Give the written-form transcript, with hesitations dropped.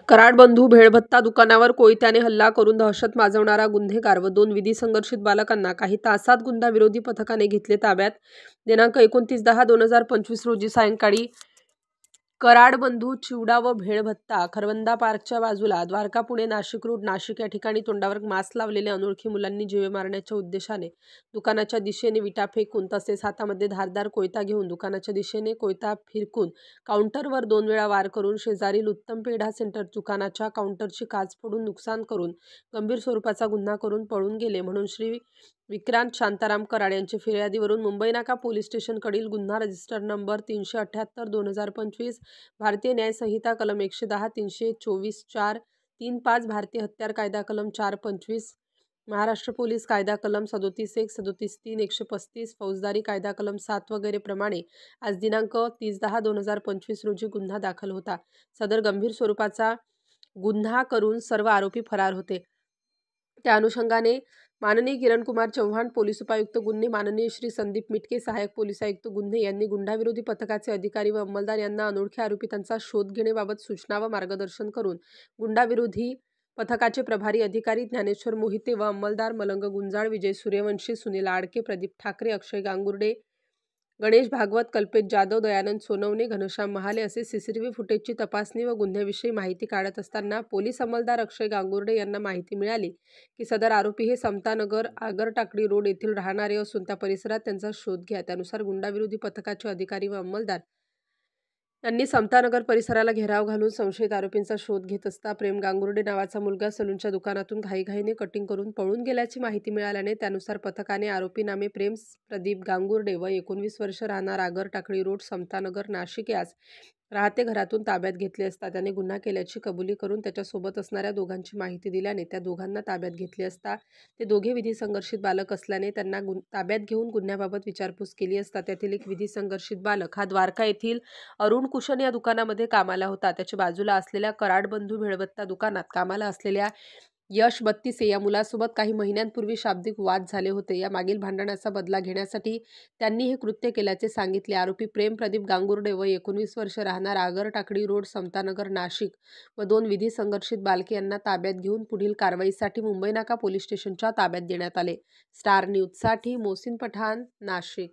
कराड बंधू भेळभत्ता दुकानावर कोयत्याने हल्ला करून दहशत माजवणारा गुन्हेगार व 2 विधी संघर्षित बालकांना काही तासात गुन्हा-विरोधी पथकाने घेतले ताब्यात। दिनांक 29/10/2025 रोजी सायंकाळी कराड बंधू चिवडा व भेळभत्ता खरवंदा पार्कच्या बाजूला द्वारका पुणे नाशिक रोड नाशिक या ठिकाणी तोंडावर मास्क लावलेल्या अनोळखी मुलांनी जीवे मारण्याच्या उद्देशाने दुकानाच्या दिशेने विटा फेकून तसेच हातामध्ये धारदार कोयता घेऊन दुकानाच्या दिशेने कोयता फिरकून काउंटरवर 2 वेळा वार करून शेजारील उत्तम पेढा सेंटर दुकानाच्या काउंटरची काच फोडून नुकसान करून गंभीर स्वरूपाचा गुन्हा करून पळून गेले म्हणून श्री विक्रांत शांताराम कराड यांच्या फिर्यादीवरून मुंबई नाका पोलीस स्टेशनकडील गुन्हा रजिस्टर नंबर 378/2025 भारतीय न्याय संहिता कलम 110 324-4-35 भारतीय हत्यार कायदा कलम 425 महाराष्ट्र पोलीस कायदा कलम 37-1 37-3 135 फौजदारी कायदा कलम 7 वगैरे प्रमाणे आज दिनांक 30/10/2025 रोजी गुन्हा दाखल होता। सदर गंभीर स्वरूपाचा गुन्हा करून सर्व आरोपी फरार होते। त्या अनुषंगाने माननीय किरण कुमार चव्हाण पोलीस उपायुक्त गुन्हे, माननीय श्री संदीप मिटके सहाय्यक पोलीस आयुक्त गुन्हे यांनी गुन्हाविरोधी पथकाचे अधिकारी व अंमलदार यांना अनोळखी आरोपितांचा शोध घेण्याबाबत सूचना व मार्गदर्शन करून गुन्हाविरोधी पथकाचे प्रभारी अधिकारी ज्ञानेश्वर मोहिते व अंमलदार मलंग गुंजाळ, विजय सूर्यवंशी, सुनील आडके, प्रदीप ठाकरे, अक्षय गांगुर्डे, गणेश भागवत, कल्पेश जाधव, दयानंद सोनवणे, घनश्याम महाले असे सीसीटीव्ही फुटेजची तपासणी व गुन्ह्याविषयी माहिती काढत असताना पोलीस अंमलदार अक्षय गांगुर्डे यांना माहिती मिळाली की सदर आरोपी हे समतानगर आगरटाकडी रोड येथील राहणारे असून त्या परिसरात त्यांचा शोध घ्या। त्यानुसार गुन्हाविरोधी पथकाचे अधिकारी व अंमलदार यांनी समतानगर परिसराला घेराव घालून संशयित आरोपींचा शोध घेत असता प्रेम गांगुर्डे नावाचा मुलगा सलूनच्या दुकानातून घाईघाईने कटिंग करून पळून गेल्याची माहिती मिळाल्याने त्यानुसार पथकाने आरोपी नामे प्रेम प्रदीप गांगुर्डे व 19 वर्ष राहणार आगरटाकडी रोड समतानगर नाशिक यास राहते घरातून ताब्यात घेतले असता त्याने गुन्हा केल्याची कबुली करून त्याच्यासोबत असणाऱ्या दोघांची माहिती दिल्याने त्या दोघांना ताब्यात घेतले असता ते दोघे विधी संघर्षित बालक असल्याने त्यांना ताब्यात घेऊन गुन्ह्याबाबत विचारपूस केली असता त्यातील एक विधी संघर्षित बालक हा द्वारका येथील अरुण कुशन या दुकानामध्ये कामाला होता। त्याच्या बाजूला असलेल्या कराड बंधू भेळभत्ता दुकानात कामाला असलेल्या यश 32 या मुलासोबत काही महिन्यांपूर्वी शाब्दिक वाद झाले होते। या मागील भांडणाचा बदला घेण्यासाठी त्यांनी हे कृत्य केल्याचे सांगितले। आरोपी प्रेम प्रदीप गांगुर्डे व 19 वर्ष राहणार आगरटाकडी रोड समतानगर नाशिक व 2 विधी संघर्षित बालके यांना ताब्यात घेऊन पुढील कारवाईसाठी मुंबई नाका पोलीस स्टेशनच्या ताब्यात देण्यात आले। स्टार न्यूजसाठी मोहसिन पठाण, नाशिक।